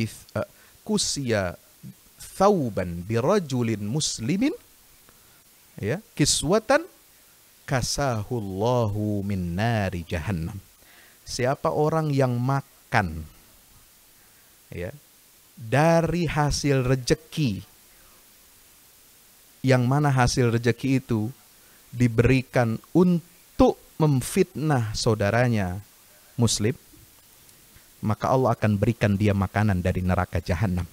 thawban birrajulin muslimin, ya, kiswatan kasahullahu min nari jahannam. Siapa orang yang makan, ya, dari hasil rejeki, yang mana hasil rejeki itu diberikan untuk memfitnah saudaranya muslim, maka Allah akan berikan dia makanan dari neraka jahannam.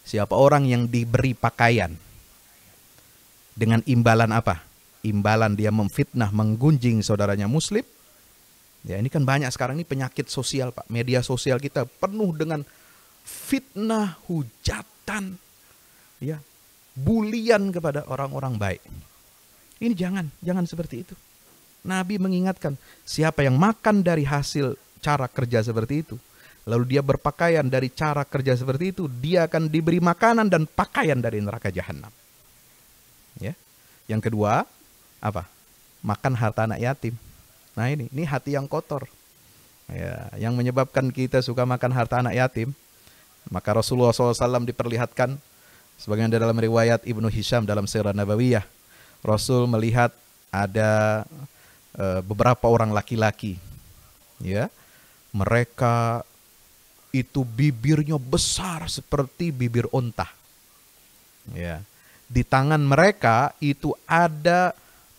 Siapa orang yang diberi pakaian dengan imbalan apa? Imbalan dia memfitnah, menggunjing saudaranya muslim. Ya, ini kan banyak sekarang ini penyakit sosial, Pak. Media sosial kita penuh dengan fitnah, hujatan, ya, bulian kepada orang-orang baik. Ini jangan seperti itu. Nabi mengingatkan, siapa yang makan dari hasil cara kerja seperti itu, lalu dia berpakaian dari cara kerja seperti itu, dia akan diberi makanan dan pakaian dari neraka jahanam. Ya. Yang kedua, apa? Makan harta anak yatim. Nah ini hati yang kotor. Ya, yang menyebabkan kita suka makan harta anak yatim. Maka Rasulullah SAW diperlihatkan, sebagaimana dalam riwayat Ibnu Hisham dalam Sirah Nabawiyah, Rasul melihat ada beberapa orang laki-laki, ya, mereka itu bibirnya besar seperti bibir onta, ya. Di tangan mereka itu ada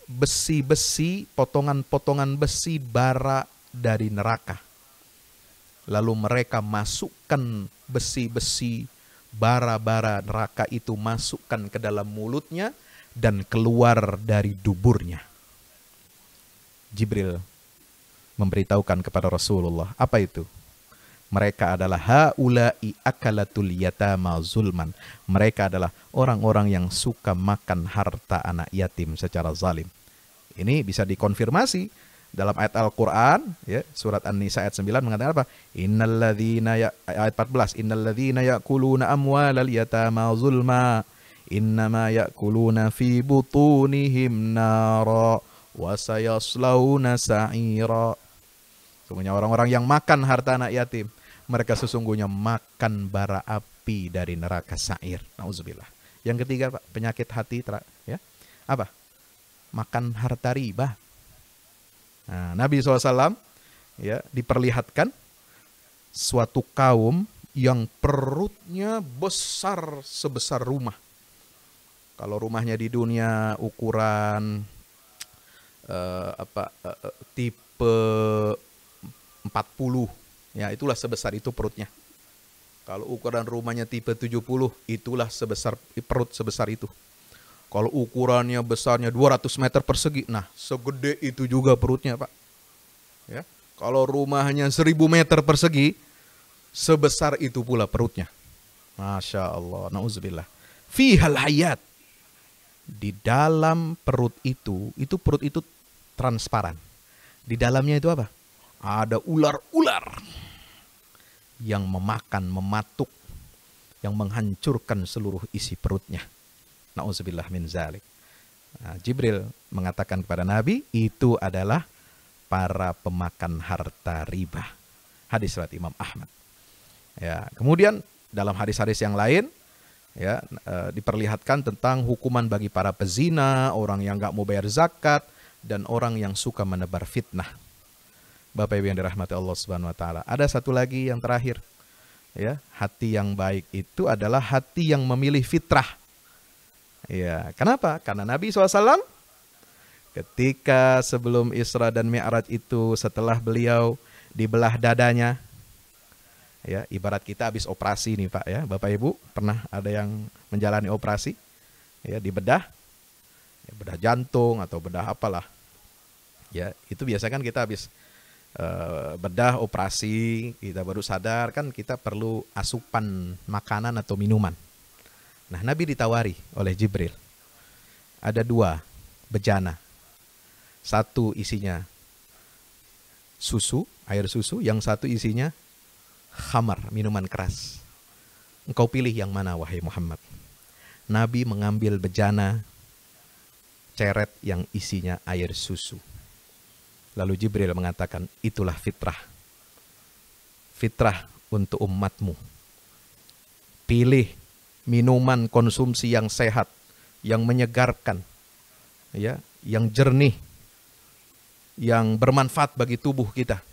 besi-besi, potongan-potongan besi bara dari neraka. Lalu mereka masukkan besi-besi bara-bara neraka itu, masukkan ke dalam mulutnya dan keluar dari duburnya. Jibril memberitahukan kepada Rasulullah, apa itu? Mereka adalah haula'i akalatul yatama zulman. Mereka adalah orang-orang yang suka makan harta anak yatim secara zalim. Ini bisa dikonfirmasi dalam ayat Al-Quran, ya, surat An-Nisa ayat 9 mengatakan apa? Ayat 14, innalladzina ya'kuluna amwalal yatama zulma innama ya'kuluna fi butunihim nara wa sayaslawna sa'ira. Sesungguhnya orang-orang yang makan harta anak yatim, mereka sesungguhnya makan bara api dari neraka sa'ir. Nauzubillah. Yang ketiga, Pak, penyakit hati, ya. Apa? Makan harta riba. Nah, Nabi SAW, ya, diperlihatkan suatu kaum yang perutnya besar sebesar rumah. Kalau rumahnya di dunia ukuran tipe 40, ya, itulah sebesar itu perutnya. Kalau ukuran rumahnya tipe 70, itulah perut sebesar itu. Kalau ukurannya besarnya 200 meter persegi, nah segede itu juga perutnya, Pak. Ya. Kalau rumahnya 1000 meter persegi, sebesar itu pula perutnya. Masya Allah, na'udzubillah. Fihal hayat. Di dalam perut itu perut itu transparan. Di dalamnya itu apa? Ada ular-ular yang memakan, mematuk, yang menghancurkan seluruh isi perutnya. Na'udzubillah min zalik. Nah, Jibril mengatakan kepada Nabi, itu adalah para pemakan harta riba. Hadis riwayat Imam Ahmad. Ya, kemudian dalam hadis-hadis yang lain, ya, diperlihatkan tentang hukuman bagi para pezina, orang yang nggak mau bayar zakat, dan orang yang suka menebar fitnah. Bapak Ibu yang dirahmati Allah Subhanahu wa taala. Ada satu lagi yang terakhir. Ya, hati yang baik itu adalah hati yang memilih fitrah. Ya, kenapa? Karena Nabi SAW ketika sebelum Isra dan Mi'raj itu, setelah beliau dibelah dadanya, ya, ibarat kita habis operasi nih, Pak, ya. Bapak Ibu pernah ada yang menjalani operasi, ya, dibedah, ya, bedah jantung atau bedah apalah. Ya, itu biasanya kan kita habis bedah operasi, kita baru sadar kan kita perlu asupan makanan atau minuman. Nah, Nabi ditawari oleh Jibril. Ada 2 bejana. Satu isinya susu, air susu, yang satu isinya khamar, minuman keras. Engkau pilih yang mana, wahai Muhammad? Nabi mengambil bejana ceret yang isinya air susu. Lalu Jibril mengatakan, itulah fitrah. Fitrah untuk umatmu. Pilih minuman konsumsi yang sehat, yang menyegarkan, ya, yang jernih, yang bermanfaat bagi tubuh kita.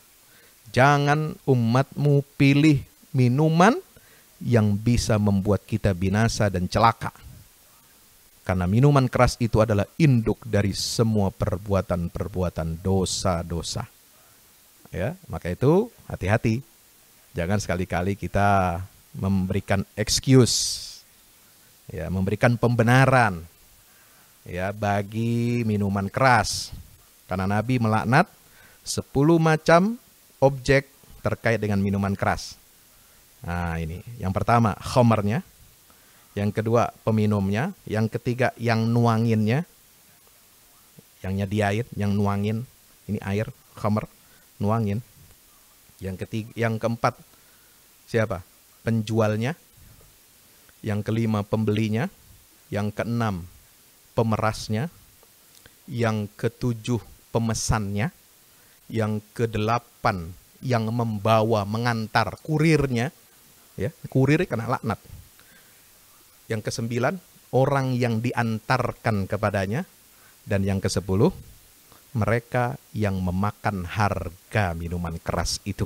Jangan umatmu pilih minuman yang bisa membuat kita binasa dan celaka. Karena minuman keras itu adalah induk dari semua perbuatan-perbuatan dosa-dosa. Ya, maka itu hati-hati. Jangan sekali-kali kita memberikan excuse, ya, memberikan pembenaran, ya, bagi minuman keras. Karena Nabi melaknat 10 macam objek terkait dengan minuman keras. Nah, ini yang pertama khamarnya, yang kedua peminumnya, yang ketiga yang nuanginnya, yang nyedi air, yang nuangin, ini air, khamar, nuangin. Yang ketiga, yang keempat siapa? Penjualnya. Yang kelima pembelinya. Yang keenam pemerasnya. Yang ketujuh pemesannya. Yang kedelapan yang membawa, mengantar, kurirnya. Ya, kurir kena laknat. Yang ke-9 orang yang diantarkan kepadanya. Dan yang ke-10 mereka yang memakan harga minuman keras itu.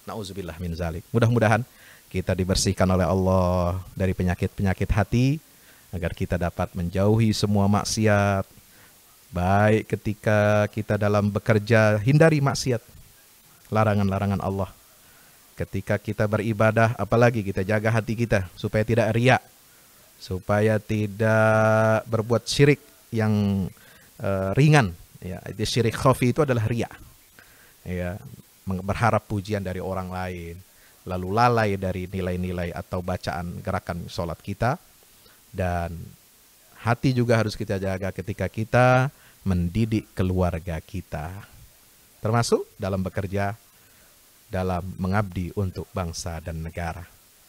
Nauzubillah min zalik. Mudah-mudahan kita dibersihkan oleh Allah dari penyakit-penyakit hati, agar kita dapat menjauhi semua maksiat. Baik ketika kita dalam bekerja, hindari maksiat, larangan-larangan Allah. Ketika kita beribadah, apalagi kita jaga hati kita supaya tidak riya, supaya tidak berbuat syirik yang ringan. Ya, syirik khafi itu adalah riya. Ya, berharap pujian dari orang lain, lalu lalai dari nilai-nilai atau bacaan gerakan sholat kita. Dan hati juga harus kita jaga ketika kita mendidik keluarga kita, termasuk dalam bekerja, dalam mengabdi untuk bangsa dan negara.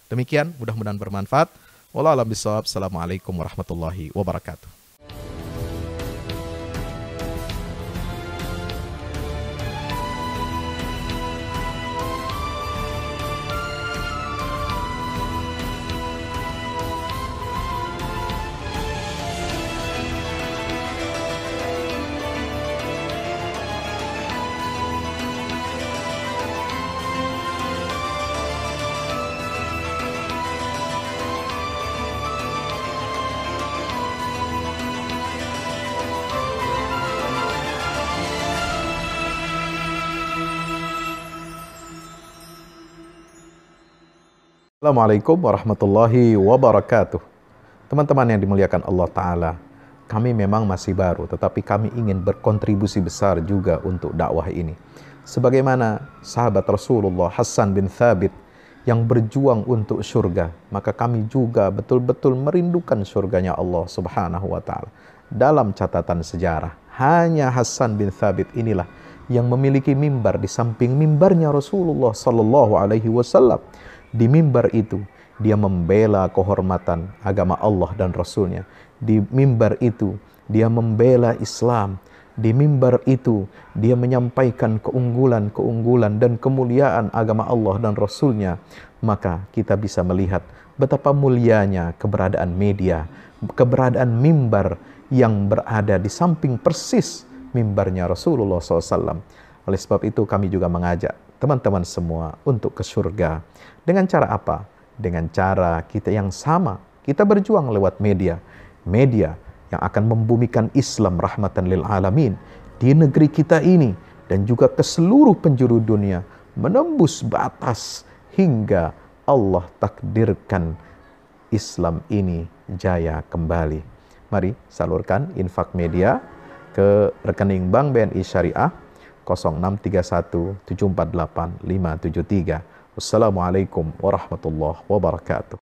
Demikian, mudah-mudahan bermanfaat. Wallahu a'lam bishawab. Assalamualaikum warahmatullahi wabarakatuh. Assalamualaikum warahmatullahi wabarakatuh. Teman-teman yang dimuliakan Allah Ta'ala, kami memang masih baru, tetapi kami ingin berkontribusi besar juga untuk dakwah ini. Sebagaimana sahabat Rasulullah Hassan bin Thabit yang berjuang untuk surga, maka kami juga betul-betul merindukan surganya Allah Subhanahu wa Ta'ala. Dalam catatan sejarah, hanya Hassan bin Thabit inilah yang memiliki mimbar di samping mimbarnya Rasulullah Sallallahu Alaihi Wasallam. Di mimbar itu, dia membela kehormatan agama Allah dan Rasulnya. Di mimbar itu, dia membela Islam. Di mimbar itu, dia menyampaikan keunggulan-keunggulan dan kemuliaan agama Allah dan Rasulnya. Maka kita bisa melihat betapa mulianya keberadaan media, keberadaan mimbar yang berada di samping persis mimbarnya Rasulullah SAW. Oleh sebab itu kami juga mengajak teman-teman semua untuk ke surga. Dengan cara apa? Dengan cara kita yang sama. Kita berjuang lewat media. Media yang akan membumikan Islam rahmatan lil alamin di negeri kita ini dan juga ke seluruh penjuru dunia, menembus batas hingga Allah takdirkan Islam ini jaya kembali. Mari salurkan infak media ke rekening Bank BNI Syariah 0631 748 573. Wassalamualaikum warahmatullahi wabarakatuh.